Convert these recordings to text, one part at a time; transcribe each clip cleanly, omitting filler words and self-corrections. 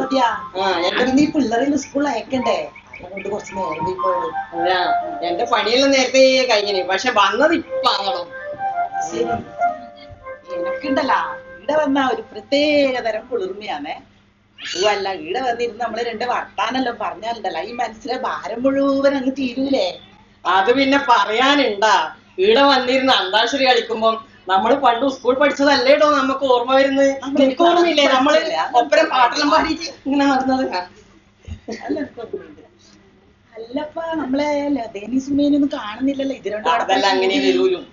സത്യാ നീ പിള്ളേരെ സ്കൂളിൽ അയക്കണ്ടേ? അതുകൊണ്ട് കുറച്ച് നേരം പോയത്. എന്റെ പണിയെല്ലാം നേരത്തെ കഴിഞ്ഞു, പക്ഷെ വന്നത് ഇപ്പാകണം. ശരി, എനിക്കുണ്ടല്ലോ ഇവിടെ വന്ന ഒരു പ്രത്യേക തരം കുളിർമയാണേ. അതുമല്ല ഇവിടെ വന്നിരുന്ന് നമ്മള് രണ്ട് വർത്താനെല്ലാം പറഞ്ഞാലുണ്ടല്ലോ ഈ മനസ്സിലെ ഭാരം മുഴുവൻ അങ്ങ് തീരൂലേ. അത് പിന്നെ പറയാനുണ്ടാ? ഇവിടെ വന്നിരുന്ന് അന്താക്ഷരി കളിക്കുമ്പം നമ്മള് പണ്ട് സ്കൂൾ പഠിച്ചതല്ലേടോ നമുക്ക് ഓർമ്മ വരുന്നത്. എനിക്ക് ഓർമ്മയില്ലേ നമ്മള് ഒപ്പരം പാട്ടെല്ലാം പാടിയിട്ട് ഇങ്ങനെ നടന്നത്? അല്ലപ്പാ നമ്മളെ ലതേനി സുമേനൊന്നും കാണുന്നില്ലല്ലോ. ഇതിരണ്ടോ അതെല്ലാം അങ്ങനെ വരൂലും.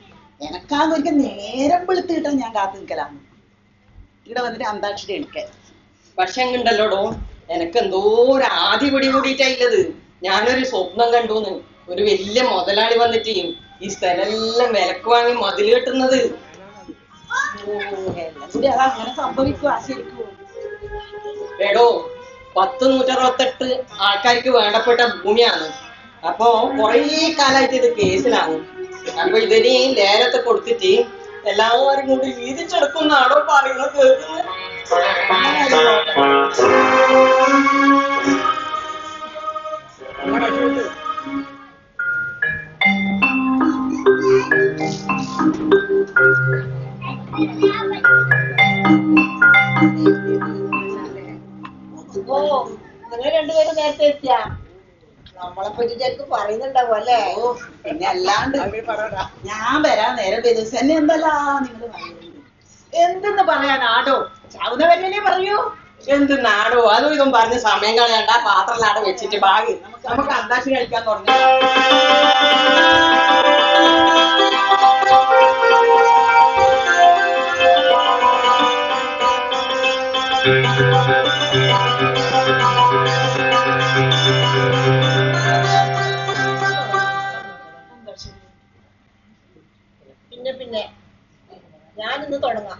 എനക്കാന്ന് ഒരിക്കൽ നേരം വെളുത്ത് കിട്ടാൻ ഞാൻ കാത്തു നിൽക്കലാന്ന് ഇവിടെ വന്നിട്ട് അന്താക്ഷരി കളിക്കാൻ. പക്ഷെ എങ്ങുണ്ടല്ലോടോ, എനക്ക് എന്തോ ഒരു ആദ്യ പിടി കൂടിയിട്ടായില്ലത്. ഞാനൊരു സ്വപ്നം കണ്ടുന്ന്, ഒരു വലിയ മുതലാളി വന്നിട്ട് ഈ സ്ഥലെല്ലാം വിലക്ക് വാങ്ങി മതിൽ കെട്ടുന്നത്. അതങ്ങനെ സംഭവിക്കുക ശരിക്കും? എടോ 10,168 ആൾക്കാർക്ക് വേണ്ടപ്പെട്ട ഭൂമിയാണ്. അപ്പൊ കൊറേ കാലമായിട്ട് ഇത് കേസിലാണ്. അപ്പൊ ഇതിന് ലേലത്തെ കൊടുത്തിട്ട് എല്ലാവരും കൂടി വീതിച്ചെടുക്കുന്നാണോ പറയുന്നത് കേൾക്കുന്നത്? ഓ, നിങ്ങൾ രണ്ടുപേരും നേരത്തെ എത്തിയാ? നമ്മളെ പറ്റി ചെക്ക് പറയുന്നുണ്ടാവും അല്ലേ? ഓ പിന്നെ അല്ലാണ്ട് ഞാൻ വരാൻ നേരം ദിവസം എന്നെ എന്തല്ലാ നിങ്ങള് പറയുന്നത്? എന്തെന്ന് പറയാനാടോ? ചാവുന്നവരല്ലേ പറയൂ. എന്ത് നാടോ അതും ഇതും പറഞ്ഞ് സമയം കളയണ്ട. പാത്രം ആടെ വെച്ചിട്ട് ബാഗ് നമുക്ക് അന്താക്ഷരി കളിക്കാൻ തുടങ്ങി. പിന്നെ ഞാനിന്ന് തുടങ്ങാം.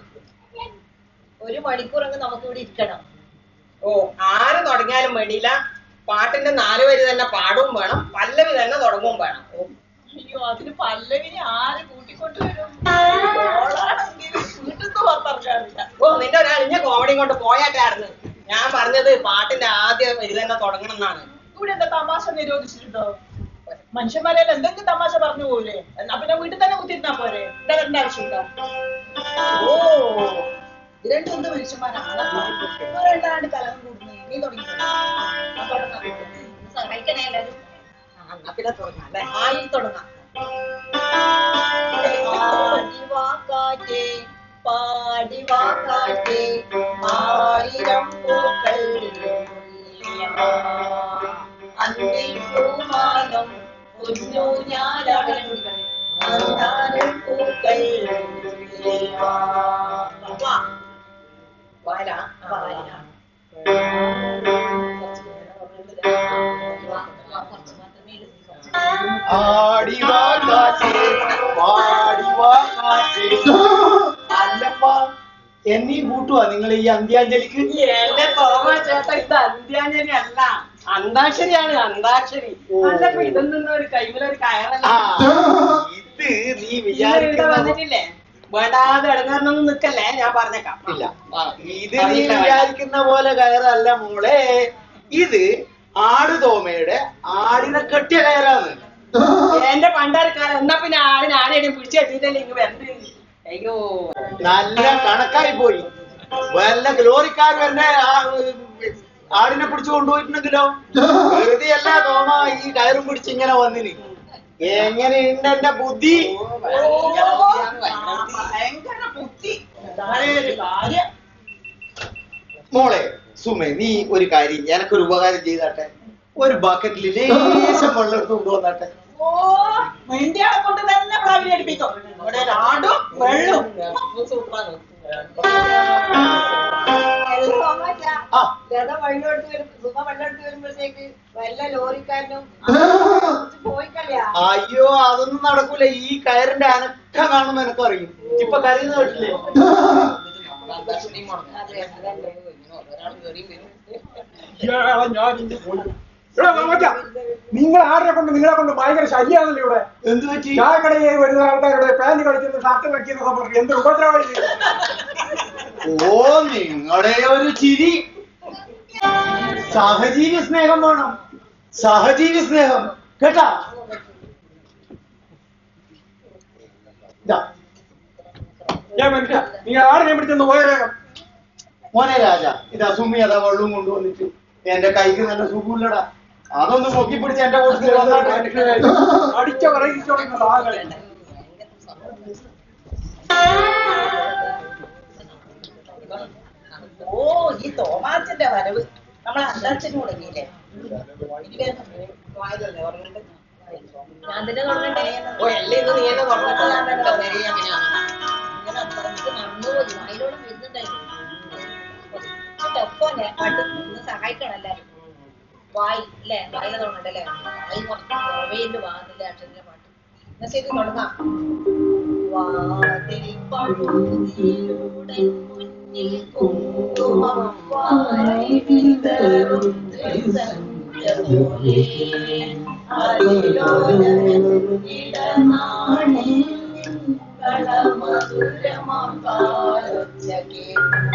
1 മണിക്കൂറങ്ങ് നമുക്ക് ഇവിടെ ഇരിക്കണം. ഓ, ആര് തുടങ്ങിയാലും വേണ്ടിയില്ല. പാട്ടിന്റെ 4 വരി തന്നെ പാടവും വേണം, പല്ലവി തന്നെ തുടങ്ങും വേണം. അയ്യോ, അതിന് പല്ലവിനെ ആര് കൂട്ടിക്കൊണ്ടുവരും? വീട്ടിൽ പുറത്തിറങ്ങാറില്ല. ഓ, നിന്റെ ഒരു അഴിഞ്ഞ കോമഡി കൊണ്ട് പോയാട്ടായിരുന്നു. ഞാൻ പറഞ്ഞത് പാട്ടിന്റെ ആദ്യ വരി തന്നെ തുടങ്ങണം എന്നാണ്. ഇവിടെ എന്താ തമാശ നിരോധിച്ചിട്ടുണ്ടോ? മനുഷ്യന്മാരെല്ലാം എന്തെങ്കിലും തമാശ പറഞ്ഞു പോവില്ലേ? എന്നാ പിന്നെ വീട്ടിൽ തന്നെ കുത്തിരുന്നാ പോരെ? ഇവിടെ വരേണ്ട ആവശ്യമില്ല. ഓ, രണ്ടൊന്ന് മനുഷ്യന്മാരാണ് കലം കൂടുന്നത്. നീ തുടങ്ങി സഹായിക്കണേ എല്ലാരും. പിന്നെ തുടങ്ങാം അല്ലേ? ആയി തുടങ്ങാം. പാടിവാക്കാറ്റേ 1000 പൂക്കൾ അന്തിമാനം കുഞ്ഞു ഞാനും പൂക്കൾ വരാ അല്ലപ്പ എന്നീ കൂട്ടുവാ നിങ്ങൾ ഈ അന്ത്യാഞ്ജലിക്ക്? എന്റെ തോമ ചേട്ടാ, ഇത് അന്ത്യാഞ്ജലി അല്ല, അന്താക്ഷരിയാണ്. അന്താക്ഷരി അല്ലപ്പോ ഇതൊന്നും ഒരു കൈമിലൊരു കയറല്ല. ഇത് നീ വിചാരിക്കുന്ന വന്നിട്ടില്ലേ? വേണ്ടാതെ ഇടങ്ങാറൊന്നും നിക്കല്ലേ, ഞാൻ പറഞ്ഞേക്കാം. ഇല്ല, ഇത് നീ വിചാരിക്കുന്ന പോലെ കയറല്ല മോളെ. ഇത് ആടുതോമയുടെ ആടിനെ കെട്ടിയ കയറാണ്. എന്റെ പണ്ടാരക്കാരൻ എന്നാ പിന്നെ ആടിനെ ആരെയും പിടിച്ചു കെട്ടിയിട്ടല്ലേ ഇങ്ങ് വരണ്ട്. അയ്യോ, നല്ല കണക്കായി പോയി. വല്ല ലോറിക്കാർ തന്നെ ആടിനെ പിടിച്ചു കൊണ്ടുപോയിട്ടുണ്ടെങ്കിലോ? വെറുതെ അല്ല തോമ ഈ കയറും പിടിച്ച് ഇങ്ങനെ വന്നിന്. എങ്ങനെയുണ്ട് എന്റെ ബുദ്ധി? മോളെ സുമേ, നീ ഒരു കാര്യം, എനക്കൊരു ഉപകാരം ചെയ്താട്ടെ. ഒരു ബക്കറ്റിൽ ലേശം വെള്ളം എടുത്ത് കൊണ്ടുവന്നാട്ടെ. ഓ, മെന്റിയാളെ കൊണ്ട് തന്നെ പ്ലാവിനെ അടിപ്പിക്കും. ഇവിടെ രാടും വെള്ളം സൂപ്പറാണ്. ലത വെള്ളമെടുത്ത് വരും, സുമ വെള്ളമെടുത്ത് വരുമ്പോഴത്തേക്ക് വല്ല ലോറിക്കാരനും പോയിക്കല്ല. അയ്യോ, അതൊന്നും നടക്കൂല. ഈ കയറിന്റെ അനക്ക കാണുമ്പോ എനക്കറിയും. ഇപ്പൊ കരയുന്ന കേട്ടില്ലേ? നിങ്ങൾ ആരെ കൊണ്ട് നിങ്ങളെ കൊണ്ട് ഭയങ്കര ശല്യാണല്ലോ ഇവിടെ. എന്ത് പറ്റി? ചായക്കടയിൽ വരുന്ന ആൾക്കാരുടെ പാന്റ് കളിക്കുന്ന ഷർട്ട് കളിക്കുന്ന പറഞ്ഞു എന്ത് ഉപദ്രവം. ഓ, നിങ്ങളുടെ ഒരു ചിരി. സഹജീവി സ്നേഹം വേണം, സഹജീവി സ്നേഹം കേട്ടാ. ഞാൻ മനുഷ്യ നീ ആടിനെ പിടിച്ചെന്ന് പോയ വേഗം. മോനെ രാജ, ഇതാ സുമി അതാ വെള്ളം കൊണ്ടുവന്നിട്ട് എന്റെ കൈക്ക് നല്ല സുഖമില്ലടാ. അതൊന്ന് പൊക്കി പിടിച്ച് എന്റെ കൂട്ടത്തിൽ അടിച്ച പറയിച്ചോടുന്നത് ആകെ. ഓ, ഈ തോമാച്ചന്റെ വരവ് നമ്മളെ അന്താക്ഷന് തുടങ്ങിയില്ലേ? ഞാൻ തന്നെ തുടങ്ങണ്ടേ? ഓ എല്ലാം ഇന്ന് നീ തന്നെ തുടങ്ങട്ടെ. ഞാൻ തന്നെ തുടങ്ങി. സഹായിക്കണം എല്ലാരും. വായി അല്ലേ, വായില തുടങ്ങണ്ടല്ലേ? വായി കുറച്ച് പുറവേല് വാതില്ല അക്ഷരത്തിന്റെ പാട്ട്. എന്നാ ശരി, തുടങ്ങാം. വാതിൽ പഴുതിലൂടെ മുന്നിൽ കുങ്കുമം വാരിവിതറും ത്രിസന്ധ്യപോലെ ഇടനാണി കളമധുരമാം കാലൊച്ച കേട്ടു,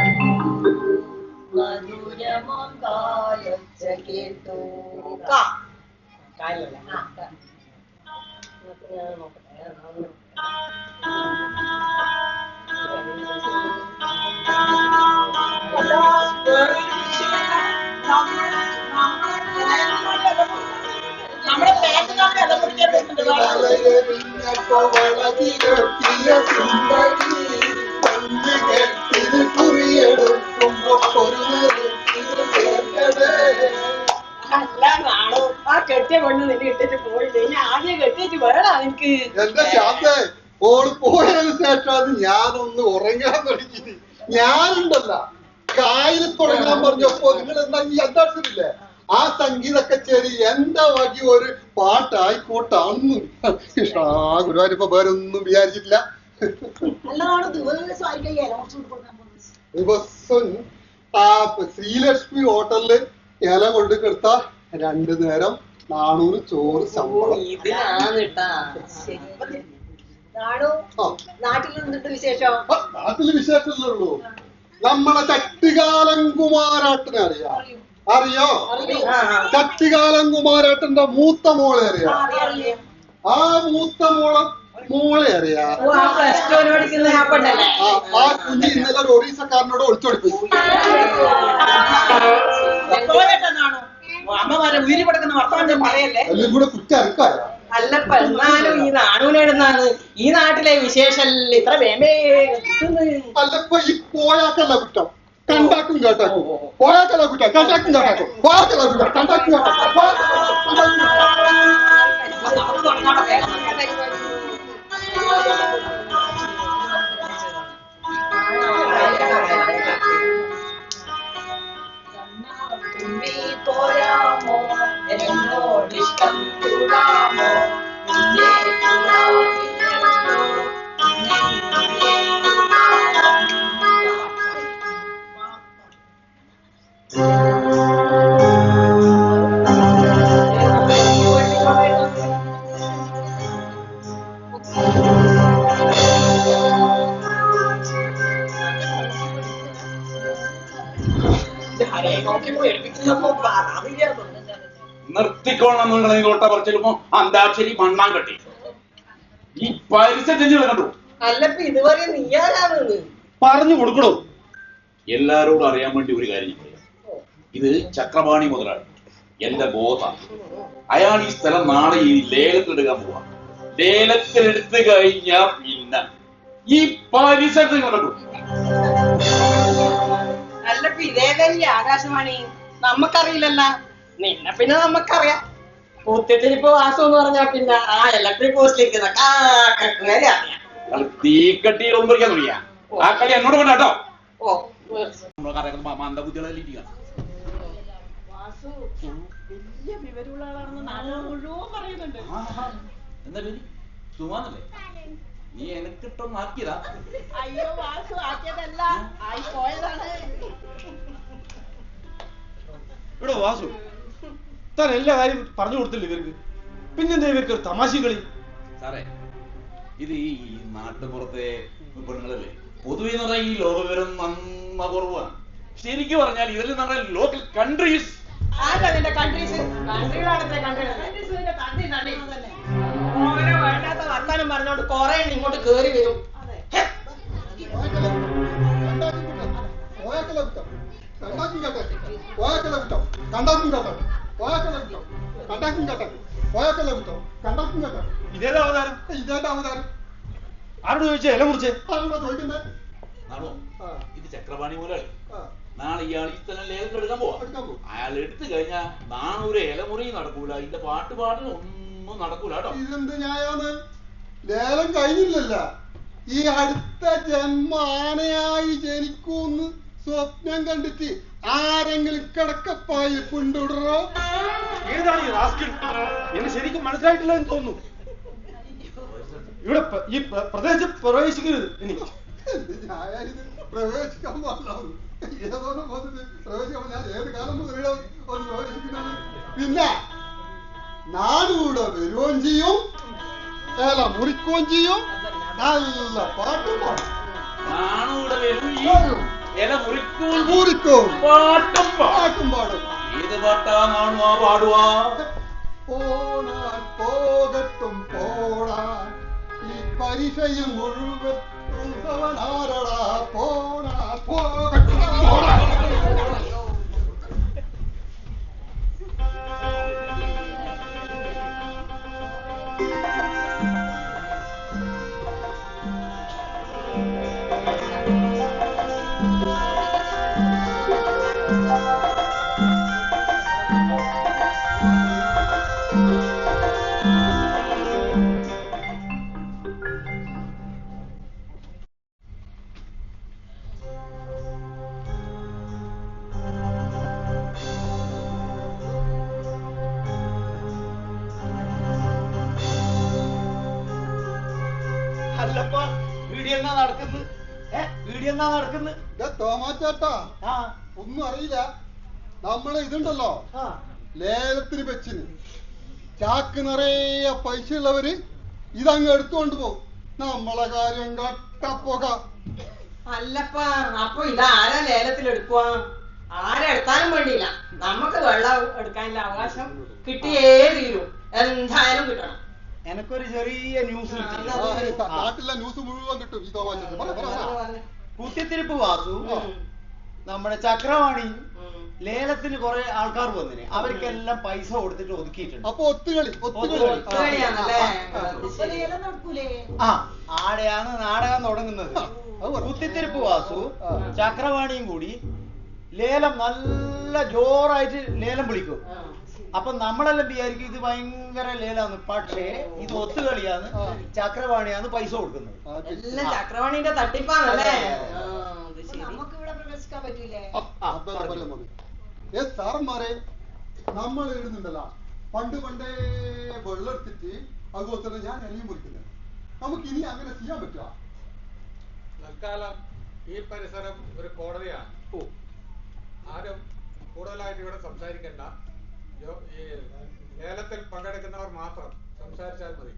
മധുരമാം കാലൊച്ച കേട്ടു. നമ്മുടെ പേരൊക്കെ ഇല കുടിക്കാൻ അല്ല നാണോ, ആ കെട്ടിയ പെണ്ണ് നിന്നെ ഇട്ടിട്ട് പോയില്ലേ? ഇനി ആദ്യം കെട്ടിയിട്ട് വേണം എനിക്ക്. എന്റെ ശാന്തേ, ഓള് പോയതിനു ശേഷം ഞാനൊന്ന് ഉറങ്ങാൻ തുടങ്ങി. ഞാനുണ്ടല്ല കായൽ തുടങ്ങാൻ പറഞ്ഞപ്പോ നിങ്ങൾ എന്താ ഈ അന്താക്ഷരില്ലേ, ആ സംഗീത കച്ചേരി എന്റെ വകി ഒരു പാട്ടായിക്കോട്ടാന്ന്. കൃഷ്ണ ഗുരുവായൂരിപ്പോ വേറൊന്നും വിചാരിച്ചിട്ടില്ല. ദിവസം ആ ശ്രീലക്ഷ്മി ഹോട്ടലില് ഇല കൊണ്ട് കിടത്ത 2 നേരം 400 ചോറ് ശമ്പളം. നാട്ടിൽ നിന്നിട്ട് വിശേഷം? നാട്ടില് വിശേഷമല്ലുള്ളൂ. നമ്മളെ ചട്ടികാലൻ കുമാരാട്ടനെ അറിയോ? ചട്ടികാലൻ കുമാരാട്ടന്റെ മൂത്ത മോളെ അറിയാം. ആ മൂത്ത മോളെ അറിയാം. ആ കുഞ്ഞ് ഇന്നലെ ഒരു ഒറീസക്കാരനോട് ഒളിച്ചോടിപ്പോയി. അമ്മമാരെ ഉയരി കിടക്കുന്ന വർത്തമാനം പറയല്ലേ. എല്ലാം കൂടെ കുറ്ററുക്കായ. അല്ലപ്പ എന്നാലും ഈ നാണൂനെടുന്നാണ് ഈ നാട്ടിലെ വിശേഷല്ല ഇത്ര വേമേ. അല്ലപ്പോ ഈ പോയാക്കല്ല കുറ്റം, കണ്ടാക്കും കേട്ടാക്കും. പോയാക്കല്ല കുറ്റം, കണ്ടാക്കും കേട്ടാക്കും. പോയാക്കല്ല കുറ്റം, കണ്ടാക്കും കേട്ടാക്കും. പോരാമോ എന്നോടിഷ്ടം കൂടാമോ? നിർത്തിക്കോളണം നിങ്ങൾ ഈ കോട്ട പറിച്ചെടുപ്പോ അന്താക്ഷരി മണ്ണാൻ കെട്ടി ഈ പരിസരത്ത് കണ്ടു. അല്ലപ്പ ഇതുവരെ നീയാരാണെന്ന് പറഞ്ഞു കൊടുക്കണോ? എല്ലാരോടും അറിയാൻ വേണ്ടി ഒരു കാര്യം പറയാം. ഇത് ചക്രപാണി മുതലാളി എന്റെ ബോധ. അയാൾ ഈ സ്ഥലം നാളെ ഈ ലേലത്തിലെടുക്കാൻ പോവാ. ലേലത്തിലെടുത്ത് കഴിഞ്ഞാ പിന്നെ ഈ പരിസരത്ത് കണ്ടു. അല്ലപ്പ ഇതേതല്ലേ ആകാശവാണി? നമ്മക്കറിയില്ലല്ല. നിന്നെ പിന്നെ നമ്മക്കറിയാം. കുത്യത്തിനിപ്പോ വാസം എന്ന് പറഞ്ഞാ പിന്നെ ആ ഇലക്ട്രിക് പോസ്റ്റിലേക്ക് അറിയാം. തീക്കട്ടി ഒമ്പറിക്കാൻ തുടങ്ങിയ ആ കളി എന്നോട് കൊണ്ടാട്ടോ. ഓ മന്ദബുദ്ധികളെല്ലാം വലിയ വിവരമുള്ള ആളാണെന്ന് നാളെ മുഴുവൻ പറയുന്നുണ്ട്. എന്താ പേര്? സുമാന്നല്ലേ? നീ എനിക്കിട്ടൊന്നും ആക്കിയതാ? അയ്യോ വാസു, ആക്കിയതല്ല, ആയി പോയതാണ്. ഇവിടെ വാസു താൻ എല്ലാ കാര്യം പറഞ്ഞു കൊടുത്തില്ല ഇവർക്ക്, പിന്നെന്താ ഇവർക്ക് ഒരു തമാശ കളി? സാറേ, ഇത് ഈ നാട്ടുപുറത്തെ പെണ്ണുങ്ങളല്ലേ പൊതുവെ എന്ന് പറഞ്ഞാൽ ഈ ലോകവിവരം നന്ന കുറവാണ്. ശരിക്കും പറഞ്ഞാൽ ഇതെല്ലാം നമ്മുടെ ലോക്കൽ കൺട്രീസ്. ആരാ നിന്റെ കൺട്രീസ്? കൺട്രികളാണത്രേ കൺട്രികൾ. ഓരോ വേണ്ടാത്ത വർത്താനം പറഞ്ഞോണ്ട് കൊറേ ഇങ്ങോട്ട് കേറി വരും. ഇതേതാ അവതാരം? ഇതേതാ അവതാരം? ആരോട് ചോദിച്ചേ? ഇല മുറിച്ചേ? നാണോ ഇത് ചക്രപാണി മുതലാളി. നാളെ ഇയാൾ ഈ സ്ഥലം ലേലത്തിൽ എടുക്കാൻ പോവാ. അയാൾ എടുത്തു കഴിഞ്ഞാൽ നാണൂര് ഇലമുറി നടക്കൂല, ഇതിന്റെ പാട്ടുപാടിന് ഒന്നും നടക്കൂല കേട്ടോ. ഇതെന്ത് ന്യായാണ്? ലേലം കഴിഞ്ഞില്ലല്ല. ഈ അടുത്ത ജന്മ ആനയായി ജനിക്കൂന്ന് സ്വപ്നം കണ്ടിട്ട് ആരെങ്കിലും കിടക്കപ്പായി കൊണ്ടുവിടറോ? ഏതാണ് ഈ റാസ്കിൾ? എന്നെ ശരിക്കും മനസ്സിലായിട്ടില്ല എന്ന് തോന്നുന്നു. ഇവിടെ ഈ പ്രദേശത്ത് പ്രവേശിക്കരുത്. ഇനി ഞാനിത് പ്രവേശിക്കാൻ പാടില്ലാന്ന് ഏതോടെ വന്നിട്ട് പ്രവേശിക്കാൻ ഞാൻ ഏത് കാലം മുതലോ ഒന്ന് പ്രവേശിക്കുന്നത്. പിന്നെ നാടുകൂടെ വരുകയും ചെയ്യും, ഏല മുറിക്കുകയും ചെയ്യും, നല്ല പാട്ടും പാടും. നാണൂടെ വരും, ഈ ഇല മുറിക്കും, മുറിക്കും, പാട്ടും പാട്ടും പാടും. ഏത് പാട്ടാ നാണുവാ പാടുവാ? പോണാൻ പോകട്ടും പോണാൻ ഈ പരിചയം മുഴുവൻ ഉത്സവനാരടാ. പോണാൻ പോകട്ടും പോണാൻ. അല്ലപ്പ വീഡിയോ എന്നാ നടക്കുന്നത്? വീഡിയോ എന്നാ നടക്കുന്നത്? തോമാച്ചേട്ടാ ഒന്നും അറിയില്ല. നമ്മളെ ഇതുണ്ടല്ലോ ലേലത്തിന് വെച്ചിന് ചാക്ക് നിറയെ പൈസ ഉള്ളവര് ഇതങ്ങ് എടുത്തുകൊണ്ട് പോകും. നമ്മളെ കാര്യം കട്ടപ്പോക. അല്ലപ്പാ, അപ്പൊ ഇതാരാ ലേലത്തിൽ എടുക്കുക? ആരെടുത്താലും വേണ്ടിയില്ല, നമുക്ക് വെള്ളം എടുക്കാനുള്ള അവകാശം കിട്ടിയേ തീരും. എന്തായാലും കിട്ടണം. എനക്കൊരു ചെറിയ ന്യൂസ് നാട്ടിലെ ന്യൂസ് മുഴുവൻ കിട്ടും ഈ തോമാച്ചേട്ടൻ. കുത്തിത്തിരിപ്പ് വാസു നമ്മുടെ ചക്രവാണി ലേലത്തിന് കുറെ ആൾക്കാർ വന്നിന്, അവർക്കെല്ലാം പൈസ കൊടുത്തിട്ട് ഒതുക്കിയിട്ടുണ്ട്. അപ്പൊ ഒത്തുകളി ആടെയാണ് നാടകം തുടങ്ങുന്നത്. കുത്തിത്തിരിപ്പ് വാസു ചക്രവാണിയും കൂടി ലേലം നല്ല ജോറായിട്ട് ലേലം വിളിക്കും. അപ്പൊ നമ്മളെല്ലാം വിചാരിക്കും ഇത് ഭയങ്കര ലേലാന്ന്. പക്ഷേ ഇത് ഒത്തുകളിയാണ്, ചക്രവാണിയാണ് പൈസ കൊടുക്കുന്നത്. എല്ലാം ചക്രവാണിന്റെ തട്ടിപ്പാണല്ലേ? നമുക്ക് ഇവിടെ പ്രവേശിക്കാൻ പറ്റൂലേ? സാറന്മാരെ, നമ്മൾ എഴുതുന്നുണ്ടല്ലോ പണ്ടേ വെള്ളം എടുത്തിട്ട് അതുപോലെ തന്നെ ഞാൻ എലിയും മുറിക്കുന്നത്. നമുക്ക് ഇനി അങ്ങനെ ചെയ്യാൻ പറ്റുക? തൽക്കാലം ഈ പരിസരം ഒരു കോടതിയാണ്. ആരും കൂടുതലായിട്ട് ഇവിടെ സംസാരിക്കണ്ട. ഈ ലേലത്തിൽ പങ്കെടുക്കുന്നവർ മാത്രം സംസാരിച്ചാൽ മതി.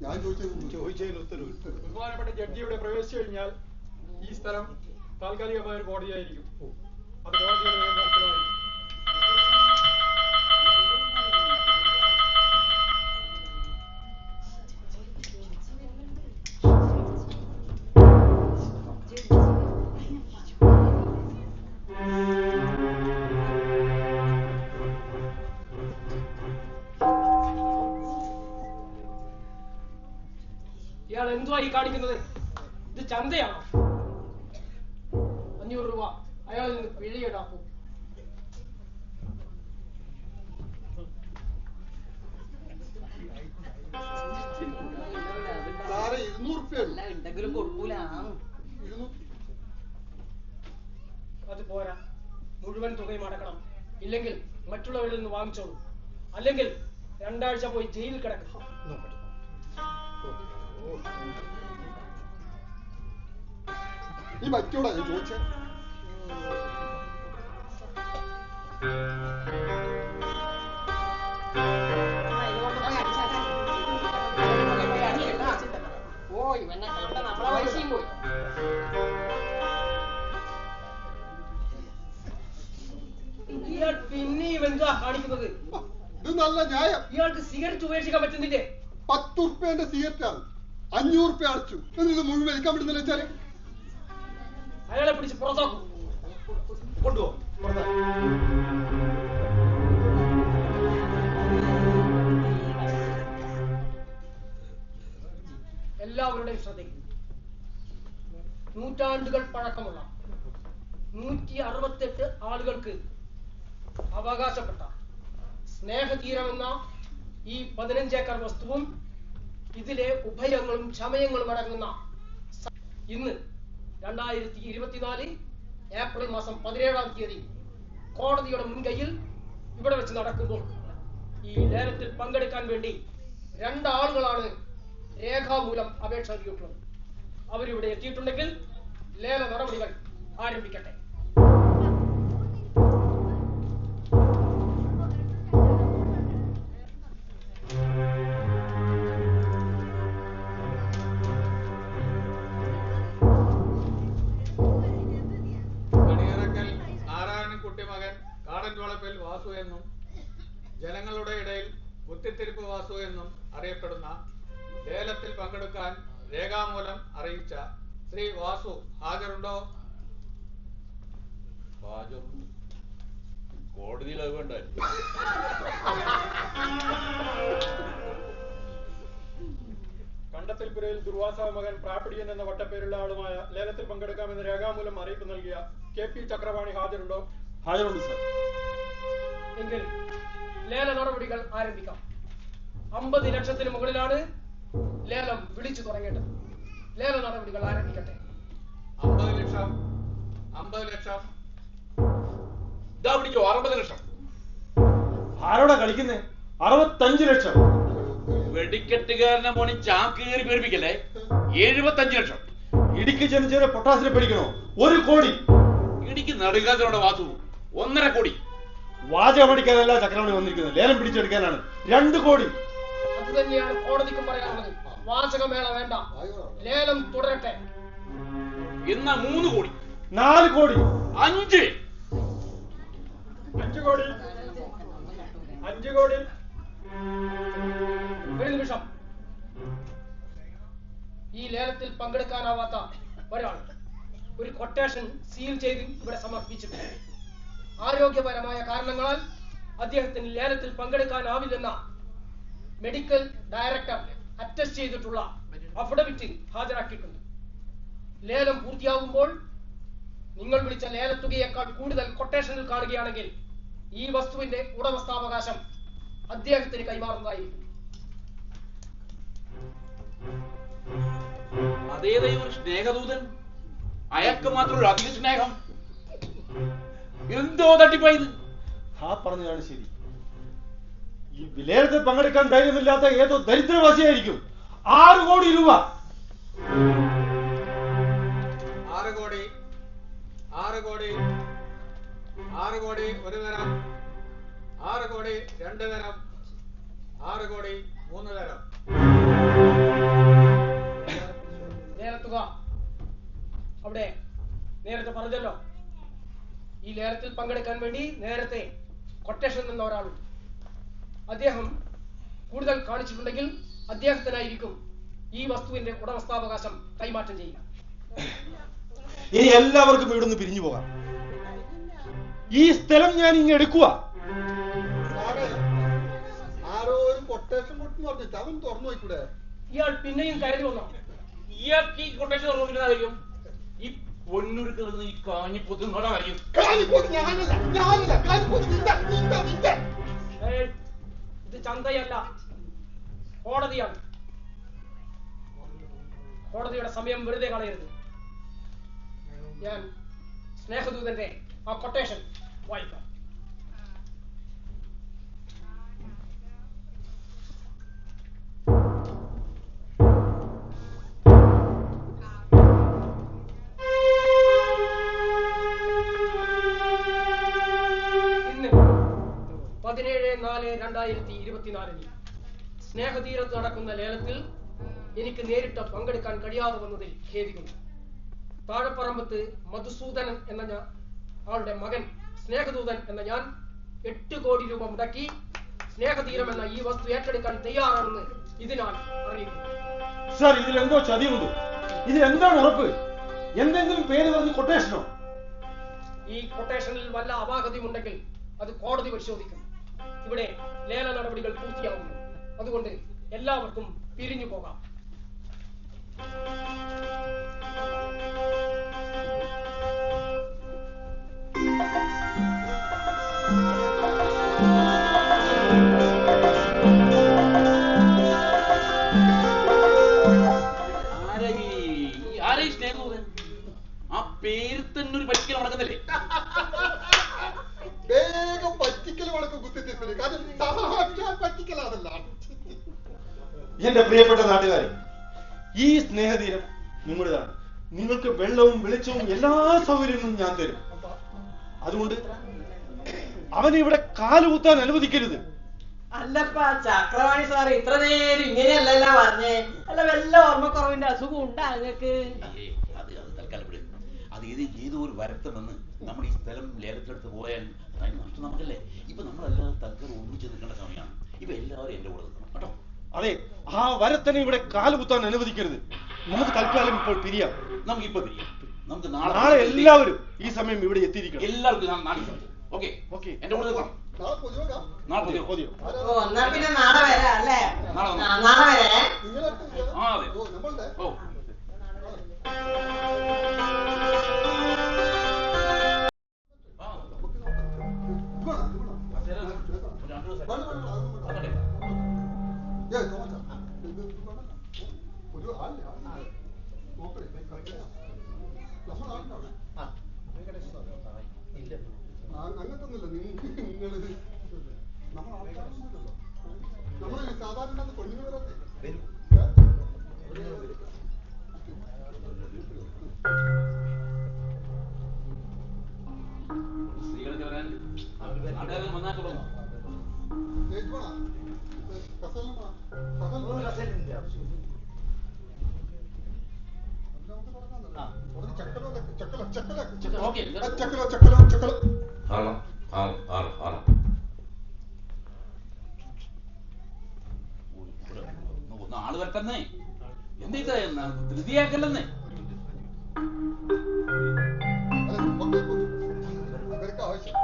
ഞാൻ ചോദിച്ചതിന് ഉത്തരവ്. ബഹുമാനപ്പെട്ട ജഡ്ജി ഇവിടെ പ്രവേശിച്ചു കഴിഞ്ഞാൽ ഈ സ്ഥലം താൽക്കാലികമായ ഒരു കോടതിയായിരിക്കും. അത് കോടതിയുടെ നിയന്ത്രണത്തിലായിരിക്കും. ഇയാൾ എന്തുവായി കാണിക്കുന്നത്? ഇത് ചന്തയാണോ? 500 രൂപ അയാളിൽ നിന്ന് പിഴ ഈടാക്കും. സാറേ 200 ഉണ്ടെങ്കിലും കൊടുക്കൂല. അത് പോരാ, മുഴുവൻ തുകയും അടക്കണം. ഇല്ലെങ്കിൽ മറ്റുള്ളവരിൽ നിന്ന് വാങ്ങിച്ചോളൂ. അല്ലെങ്കിൽ 2 ആഴ്ച പോയി ജയിലിൽ കിടക്കണം. ഈ മറ്റോടാ ഞാൻ ചോദിച്ചേ. പോയി നമ്മളെ പൈസയും പോയി. പിന്നെയും എന്താ കാണിക്കുന്നത്? ഇത് നല്ല ന്യായം. ഇയാൾക്ക് സിഗരറ്റ് ഉപേക്ഷിക്കാൻ പറ്റുന്നില്ലേ? 10 ഉറുപ്പ്യന്റെ സിഗരറ്റാണ്, 500 ഉറുപ്പ്യ അടച്ചു. ഇത് മുഴുവൻ വലിക്കാൻ പറ്റുന്നില്ല വെച്ചാല് അയാളെ പിടിച്ച് പുറത്താക്കും. കൊണ്ടുപോ. എല്ലാവരുടെയും ശ്രദ്ധയും നൂറ്റാണ്ടുകൾ പഴക്കമുള്ള 168 ആളുകൾക്ക് അവകാശപ്പെട്ട സ്നേഹതീരമെന്ന ഈ 15 ഏക്കർ വസ്തുവും ഇതിലെ ഉഭയങ്ങളും ചമയങ്ങളും അടങ്ങുന്ന ഇന്ന് 2024 ഏപ്രിൽ മാസം 17-ാം തീയതി കോടതിയുടെ മുൻകൈയിൽ ഇവിടെ വെച്ച് നടക്കുമ്പോൾ ഈ ലേലത്തിൽ പങ്കെടുക്കാൻ വേണ്ടി 2 ആളുകളാണ് രേഖാമൂലം അപേക്ഷ നൽകിയിട്ടുള്ളത്. അവരിവിടെ എത്തിയിട്ടുണ്ടെങ്കിൽ ലേല നടപടികൾ ആരംഭിക്കട്ടെ. കണിയറക്കൽ നാരായണൻകുട്ടി മകൻ കാടൻ വളപ്പിൽ വാസു എന്നും ജനങ്ങളുടെ ഇടയിൽ കുത്തിത്തിരിപ്പ് വാസു എന്നും അറിയപ്പെടുന്ന ലേലത്തിൽ പങ്കെടുക്കാൻ രേഖാമൂലം അറിയിച്ച ശ്രീ വാസു ഹാജരുണ്ടോ? കോടതിയിൽ അത് വേണ്ട. കണ്ടത്തിൽപുരയിൽ ദുർവാസ മകൻ പ്രാപ്പിടിയൻ എന്ന വട്ടപ്പേരുള്ള ആളുമായ ലേലത്തിൽ പങ്കെടുക്കാമെന്ന് രേഖാമൂലം അറിയിപ്പ് നൽകിയ KP ചക്രപാണി ഹാജരുണ്ടോ? ഹാജരുണ്ട് സർ. എങ്കിൽ ലേല നടപടികൾ ആരംഭിക്കാം. 50 ലക്ഷത്തിന് മുകളിലാണ് ലേലം വിളിച്ചു തുടങ്ങേണ്ടത്. ലേല നടപടികൾ ആരംഭിക്കട്ടെ. 50 ലക്ഷം 50 ലക്ഷം ഇതാ പിടിക്കോ 60 ലക്ഷം. ആരോടാ കളിക്കുന്നേ? 65 ലക്ഷം. വെടിക്കെട്ടുകാരനെ മോണി ചാക്ക് കയറി പേടിപ്പിക്കല്ലേ. 75 ലക്ഷം. ഇടുക്കി ചെന്ന് പൊട്ടാസിനെ പേടിക്കണോ? 1 കോടി. ഇടുക്കി നടുക്കാത്തനോட വാസു 1.5 കോടി. വാചകമടിക്കാനല്ല ചക്രമണി വന്നിരിക്കുന്നത്, ലേലം പിടിച്ചെടുക്കാനാണ്. 2 കോടി. അത് തന്നെയാണ് കോടതിക്കും പറയാനുള്ളത്. വാചകമേള വേണ്ട, ലേലം തുടരട്ടെ. എന്നാ 3 കോടി. 4 കോടി. 5 കോടി 5 കോടി. ഒരു നിമിഷം. ഈ ലേലത്തിൽ പങ്കെടുക്കാനാവാത്ത ഒരാൾ ഒരു കൊട്ടേഷൻ സീൽ ചെയ്ത് ഇവിടെ സമർപ്പിച്ചിട്ടുണ്ട്. ആരോഗ്യപരമായ കാരണങ്ങളാൽ അദ്ദേഹത്തിന് ലേലത്തിൽ പങ്കെടുക്കാനാവില്ലെന്ന മെഡിക്കൽ ഡയറക്ടർ അറ്റസ്റ്റ് ചെയ്തിട്ടുള്ള അഫിഡവിറ്റ് ഹാജരാക്കിയിട്ടുണ്ട്. ലേലം പൂർത്തിയാകുമ്പോൾ നിങ്ങൾ വിളിച്ച ലേലത്തുകയേക്കാൾ കൂടുതൽ കൊട്ടേഷനിൽ കാണുകയാണെങ്കിൽ ഈ വസ്തുവിന്റെ ഉടമസ്ഥാവകാശം അദ്ദേഹത്തിന് കൈമാറുന്നതായിരിക്കും. അതേതേ ഒരു സ്നേഹദൂതൻ, അയാൾക്ക് മാത്രം ഒരു അധിക സ്നേഹം. എന്തോ തട്ടിപ്പായത്. ആ പറഞ്ഞതാണ് ശരി. ഈ വിലയിരുത്തൽ പങ്കെടുക്കാൻ ധൈര്യമില്ലാത്ത ഏതോ ദരിദ്രവാസിയായിരിക്കും. 6 കോടി രൂപ. 6 കോടി 6 കോടി 6 കോടി 1 തരം, 6 കോടി 2 തരം, 6 കോടി 3 തരം. ലേലത്തുക അവിടെ നേരത്തെ പറഞ്ഞല്ലോ. ഈ ലേലത്തിൽ പങ്കെടുക്കാൻ വേണ്ടി നേരത്തെ കൊട്ടേഷൻ എന്ന ഒരാളുണ്ട്. അദ്ദേഹം കൂടുതൽ കാണിച്ചിട്ടുണ്ടെങ്കിൽ അദ്ദേഹത്തിനായിരിക്കും ഈ വസ്തുവിന്റെ ഉടമസ്ഥാവകാശം കൈമാറ്റം ചെയ്യുക. ഇനി എല്ലാവർക്കും ഇവിടുന്ന് പിരിഞ്ഞു പോകാം. ഈ സ്ഥലം ഞാൻ ഇങ്ങ് എടുക്കുക. ആരോ ഒരു കൊട്ടേഷൻ കൊടുത്തു പറഞ്ഞിട്ട് അവൻ തുറന്നു നോക്കൂടെ? ഇയാൾ പിന്നെയും കയറി വന്നോ? ഇയാൾക്ക് ഈ കൊട്ടേഷൻ തുറന്നിരുന്നതായിരിക്കും. ഈ പൊന്നൂർക്ക് കിടന്ന് ഈ കാഞ്ഞിപ്പൊത്തുന്നോടായിരിക്കും. ഇത് ചന്തയല്ല, കോടതിയാണ്. കോടതിയുടെ സമയം വെറുതെ കളയരുത്. ഞാൻ സ്നേഹദൂതന്റെ ആ കൊട്ടേഷൻ വായിക്കാം. ഇന്ന് 17/4/2024 സ്നേഹതീരത്ത് നടക്കുന്ന ലേലത്തിൽ എനിക്ക് നേരിട്ട് പങ്കെടുക്കാൻ കഴിയാതെ വന്നതിൽ ഖേദിക്കുന്നു. താഴെപ്പറമ്പത്ത് മധുസൂദനൻ എന്ന ആളുടെ മകൻ സ്നേഹദൂതൻ എന്ന ഞാൻ 8 കോടി രൂപ മുടക്കി സ്നേഹതീരം എന്ന ഈ വസ്തു ഏറ്റെടുക്കാൻ തയ്യാറാണെന്ന് ഇതിനാൽ അറിയിക്കുന്നു. സാർ, ഇതിലെന്തോ ചതിയുണ്ട്. ഇതിലെന്താണ് ഉറപ്പ്? എന്തെങ്കിലും പേര് പറഞ്ഞ് കൊട്ടേഷനോ? ഈ കൊട്ടേഷനിൽ വല്ല അപാകതയുമുണ്ടെങ്കിൽ അത് കോടതി പരിശോധിക്കും. ഇവിടെ ലേല നടപടികൾ പൂർത്തിയാകുന്നു. അതുകൊണ്ട് എല്ലാവർക്കും പിരിഞ്ഞു പോകാം. ആ പേര് തന്നെ ഒരു പറ്റിക്കൽ നടക്കുന്നില്ലേ? വേഗം പറ്റിക്കൽ വഴക്ക് കുത്തിത്തിരിപ്പിന്. കാരണം പറ്റിക്കലാണല്ല. എന്റെ പ്രിയപ്പെട്ട നാട്ടുകാരെ, ഈ സ്നേഹതീരം നിങ്ങളുടേതാണ്. നിങ്ങൾക്ക് വെള്ളവും വെളിച്ചവും എല്ലാ സൗകര്യങ്ങളും ഞാൻ തരും. അതുകൊണ്ട് അവനെ ഇവിടെ കാലുകുത്താൻ അനുവദിക്കരുത്. അല്ലപ്പാ ചക്രവാണി സാറ് ഇത്ര നേരം ഇങ്ങനെയല്ലല്ലോ പറഞ്ഞേ. അല്ല വല്ല ഓർമ്മക്കുറവിന്റെ അസുഖം ഉണ്ടാ നിങ്ങൾക്ക്? അത് തൽക്കാലം വിട്. അത് ഏതോ ഒരു വരത്തുമെന്ന് നമ്മൾ ഈ സ്ഥലം ലേലത്തിലെടുത്ത് പോയാൽ നഷ്ടം നമുക്കല്ലേ. ഇപ്പൊ നമ്മളെല്ലാം തൽക്കാലം ഒന്നിച്ച് നിൽക്കേണ്ട സമയമാണ്. ഇപ്പൊ എല്ലാവരും എന്റെ കൂടെ നിൽക്കണം കേട്ടോ. അതെ, ആ വരത്തനെ ഇവിടെ കാലുകുത്താൻ അനുവദിക്കരുത്. നമുക്ക് തൽക്കാലം ഇപ്പോൾ പിരിയാം. നമുക്കിപ്പോ പിരിയാം. നമുക്ക് നാളെ എല്ലാവരും ഈ സമയം ഇവിടെ എത്തിയിരിക്കണം. എല്ലാവർക്കും നാളെ ഓക്കെ ഓക്കെ എന്റെ കൂടെ നിൽക്കണം. നാളെ പൊതിയോ എന്നാ പിന്നെ നാളെ വരാം അല്ലേ? നാളെ വരെ. ആ അതെ. ഓ അങ്ങനത്തൊന്നുമില്ല. നിങ്ങള് നമ്മൾ ആൾക്കാരൊന്നുമില്ലല്ലോ. നമ്മള് സാധാരണ പെണ്ണുങ്ങൾ വരാതെ സ്ത്രീകൾക്ക് വരാൻ നാട്ടുകാരൻ വന്നാൽ തുടങ്ങും. ആള് വരട്ടെന്നേ. എന്താ ധൃതിയാക്കല്ലെന്നേ. അവർക്ക് ആവശ്യം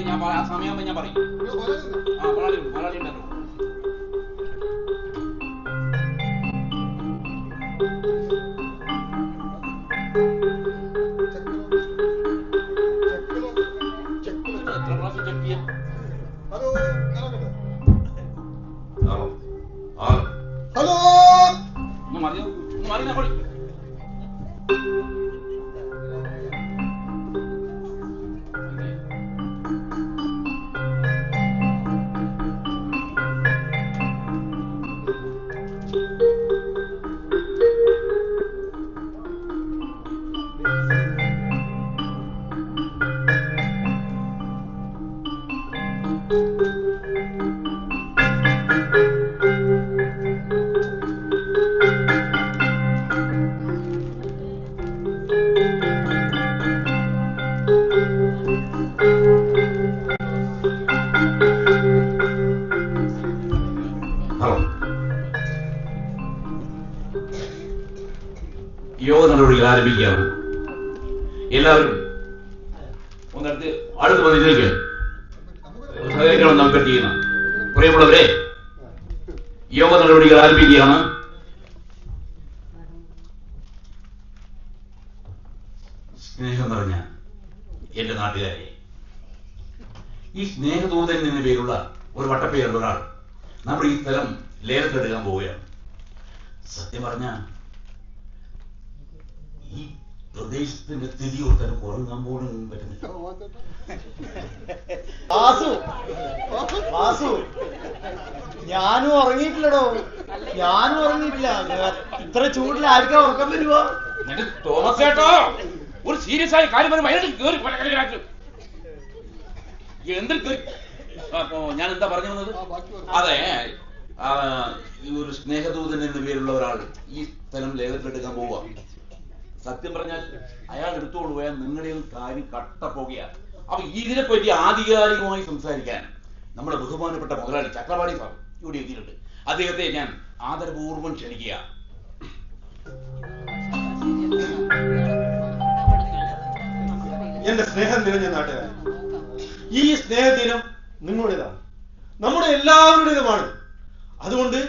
ഞാൻ ആ സമയമാകുമ്പോ ഞാൻ പറയും. ആ മലയാളി ഉണ്ടല്ലോ. എത്ര പ്രാവശ്യം ചെക്ക് ചെയ്യാം? ഹലോ ഒന്ന് മറിയോ, ഒന്ന് മറിയാ പൊളി. യോഗ നടപടികൾ ആരംഭിക്കുകയാണ്. എല്ലാവരും ഒന്നടുത്ത് അടുത്ത് വന്നിലേക്ക് സഹകരിക്കണം. നമുക്ക് ചെയ്യുന്ന പ്രിയമുള്ളവരെ, യോഗ നടപടികൾ ആരംഭിക്കുകയാണ്. സ്നേഹം നിറഞ്ഞ എന്റെ നാട്ടുകാരെ, ഈ സ്നേഹദൂതൻ എന്ന പേരുള്ള ഒരു വട്ടപ്പേരുള്ള ഒരാൾ നമ്മൾ ഈ സ്ഥലം ലേലത്തെടുക്കാൻ പോവുകയാണ്. സത്യം പറഞ്ഞ ഈ പ്രദേശത്തിന്റെ സ്ഥിതി കൊടുത്താൽ ഉറങ്ങാൻ പോലും പറ്റുന്നില്ല. വാസു ഞാനും ഉറങ്ങിയിട്ടില്ലടോ, ഞാനും ഉറങ്ങിയിട്ടില്ല. ഇത്ര ചൂടിൽ ആർക്കാ ഉറക്കം വരുവോ? തോമസ് ചേട്ടോ, ഒരു സീരിയസ് ആയ കാര്യം ഞാൻ എന്താ പറഞ്ഞു വന്നത്? അതെ, ഈ ഒരു സ്നേഹദൂതൻ എന്ന പേരുള്ള ഒരാൾ ഈ സ്ഥലം ലേലത്തിലെടുക്കാൻ പോവുക. സത്യം പറഞ്ഞാൽ അയാൾ എടുത്തുകൊണ്ട് പോയാൽ നിങ്ങളുടെ കാര്യം കട്ടപ്പോകുകയാണ്. അപ്പൊ ഇതിനെപ്പറ്റി ആധികാരികമായി സംസാരിക്കാൻ നമ്മുടെ ബഹുമാനപ്പെട്ട മുതലാളി ചക്രപാണി സാർ ഇവിടെ എത്തിയിട്ടുണ്ട്. അദ്ദേഹത്തെ ഞാൻ ആദരപൂർവ്വം ക്ഷണിക്കുക. എന്റെ സ്നേഹം നിറഞ്ഞ നാട്ടുകാർ, ഈ സ്നേഹദിനം നിങ്ങളുടേതാണ്, നമ്മുടെ എല്ലാവരുടേതുമാണ്. അതുകൊണ്ട്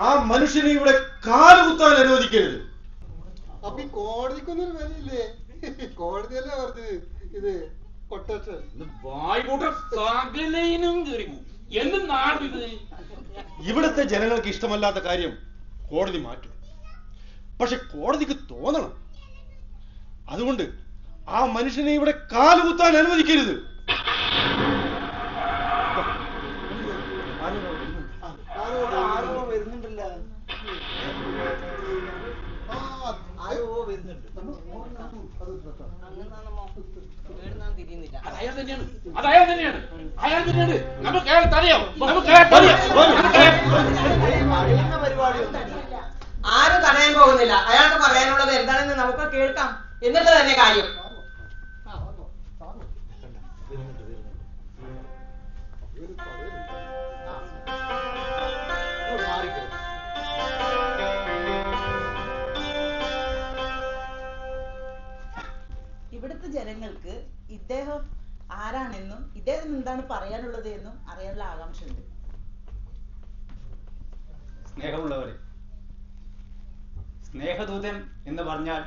ആ മനുഷ്യനെ ഇവിടെ കാലുകുത്താൻ അനുവദിക്കരുത്. അപ്പൊ ഈ കോടതിക്കൊന്നൊരു വിലയില്ലേ? കോടതിയല്ലേ പറഞ്ഞത് ഇത് കൊട്ടേഷൻ. ഇവിടുത്തെ ജനങ്ങൾക്ക് ഇഷ്ടമല്ലാത്ത കാര്യം കോടതി മാറ്റും, പക്ഷെ കോടതിക്ക് തോന്നണം. അതുകൊണ്ട് ആ മനുഷ്യനെ ഇവിടെ കാലുകുത്താൻ അനുവദിക്കരുത്. വരുന്നുണ്ടല്ലോ, അയാൾ തന്നെയാണ്. ആരും തടയാൻ പോകുന്നില്ല. അയാൾക്ക് പറയാനുള്ളത് എന്താണെന്ന് നമുക്ക് കേൾക്കാം. എന്നിട്ട് തന്നെ കാര്യം. ഇവിടുത്തെ ജനങ്ങൾക്ക് ഇദ്ദേഹം ആരാണെന്നും ഇദ്ദേഹം എന്താണ് പറയാനുള്ളത് എന്നും അറിയാനുള്ള ആകാംക്ഷയുണ്ട്. സ്നേഹമുള്ളവരെ, സ്നേഹദൂതൻ എന്ന് പറഞ്ഞാൽ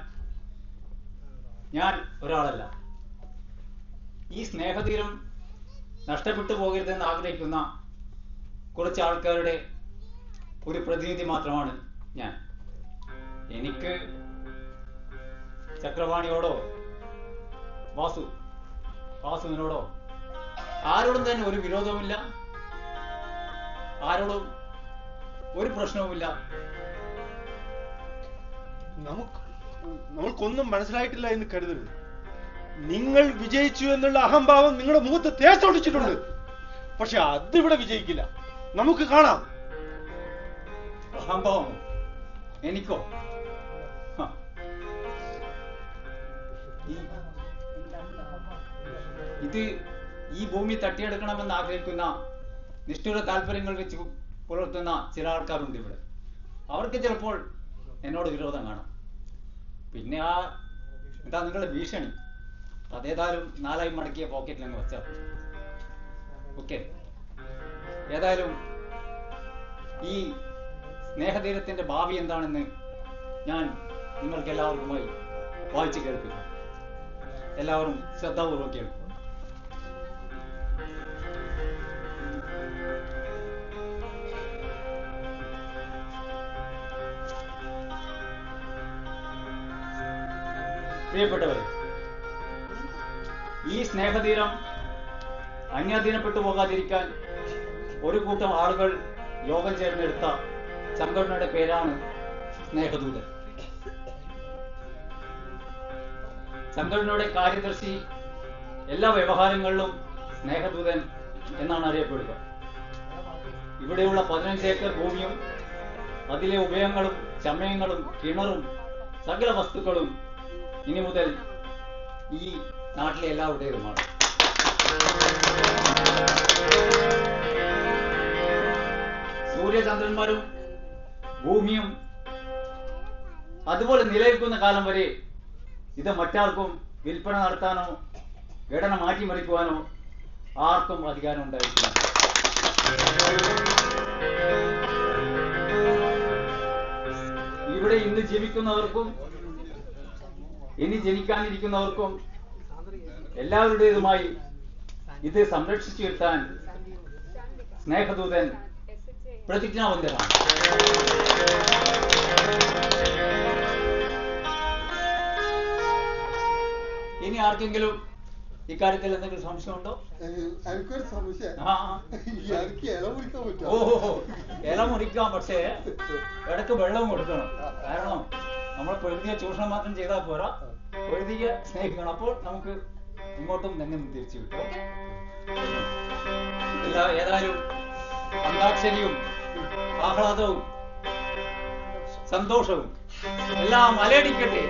ഞാൻ ഒരാളല്ല. ഈ സ്നേഹതീരം നഷ്ടപ്പെട്ടു പോകരുതെന്ന് ആഗ്രഹിക്കുന്ന കുറച്ച് ആൾക്കാരുടെ ഒരു പ്രതിനിധി മാത്രമാണ് ഞാൻ. എനിക്ക് ചക്രപാണിയോടോ വാസുവിനോടോ ആരോടും തന്നെ ഒരു വിരോധവുമില്ല, ആരോടും ഒരു പ്രശ്നവുമില്ല. നമുക്കൊന്നും മനസ്സിലായിട്ടില്ല എന്ന് കരുതരുത്. നിങ്ങൾ വിജയിച്ചു എന്നുള്ള അഹംഭാവം നിങ്ങളുടെ മുഖത്ത് തേച്ചൊടിച്ചിട്ടുണ്ട്. പക്ഷെ അതിവിടെ വിജയിക്കില്ല. നമുക്ക് കാണാം. അഹംഭാവം എനിക്കോ? ഇത് ഈ ഭൂമി തട്ടിയെടുക്കണമെന്ന് ആഗ്രഹിക്കുന്ന നിഷ്ഠുര താല്പര്യങ്ങൾ വെച്ച് പുലർത്തുന്ന ചില ആൾക്കാരുണ്ട് ഇവിടെ. അവർക്ക് ചിലപ്പോൾ എന്നോട് വിരോധം കാണാം. പിന്നെ എന്താ നിങ്ങളുടെ ഭീഷണി? അതേതായാലും 4 മടക്കിയ പോക്കറ്റിലങ്ങ് വെച്ചാൽ ഓക്കെ. ഏതായാലും ഈ സ്നേഹതീരത്തിന്റെ ഭാവി എന്താണെന്ന് ഞാൻ നിങ്ങൾക്ക് എല്ലാവർക്കുമായി വായിച്ചു കേൾപ്പിക്കും. എല്ലാവരും ശ്രദ്ധാപൂർവ്വം കേൾക്കും. പ്രിയപ്പെട്ടവരെ, ഈ സ്നേഹതീരം അന്യാധീനപ്പെട്ടു പോകാതിരിക്കാൻ ഒരു കൂട്ടം ആളുകൾ യോഗം ചേർന്നെടുത്ത സംഘടനയുടെ പേരാണ് സ്നേഹദൂതൻ. സംഘടനയുടെ കാര്യദർശി എല്ലാ വ്യവഹാരങ്ങളിലും സ്നേഹദൂതൻ എന്നാണ് അറിയപ്പെടുക. ഇവിടെയുള്ള 15 ഏക്കർ ഭൂമിയും അതിലെ ഉപയങ്ങളും ചമയങ്ങളും കിണറും സകല വസ്തുക്കളും ഇനി മുതൽ ഈ നാട്ടിലെ എല്ലാവരുടേതുമാണ്. സൂര്യചന്ദ്രന്മാരും ഭൂമിയും അതുപോലെ നിലനിൽക്കുന്ന കാലം വരെ ഇത് മറ്റാർക്കും വിൽപ്പന നടത്താനോ ഘടന മാറ്റിമറിക്കുവാനോ ആർക്കും അധികാരം ഉണ്ടായിരിക്കില്ല. ഇവിടെ ഇന്ന് ജീവിക്കുന്നവർക്കും ഇനി ജനിക്കാനിരിക്കുന്നവർക്കും എല്ലാവരുടേതുമായി ഇത് സംരക്ഷിച്ചു നിർത്താൻ സ്നേഹദൂതൻ പ്രതിജ്ഞാബദ്ധനാണ്. ആർക്കെങ്കിലും ഇക്കാര്യത്തിൽ എന്തെങ്കിലും സംശയമുണ്ടോ? എനിക്കൊരു സംശയം. ആ എനിക്ക് ഇല മുറിക്കാൻ പറ്റുമോ? ഓഹോ, ഇല മുറിക്കാം, പക്ഷേ ഇടയ്ക്ക് വെള്ളം കൊടുക്കണം. കാരണം നമ്മൾ പ്രകൃതിയെ ചൂഷണം മാത്രം ചെയ്താൽ പോരാ, പ്രകൃതിയെ സ്നേഹിക്കണം. അപ്പോൾ നമുക്ക് ഇങ്ങോട്ടും തന്നെ തിരിച്ചു കിട്ടും. ഓക്കെ, ഏതായാലും അന്താക്ഷരിയും ആഹ്ലാദവും സന്തോഷവും എല്ലാം അലയടിക്കട്ടെ.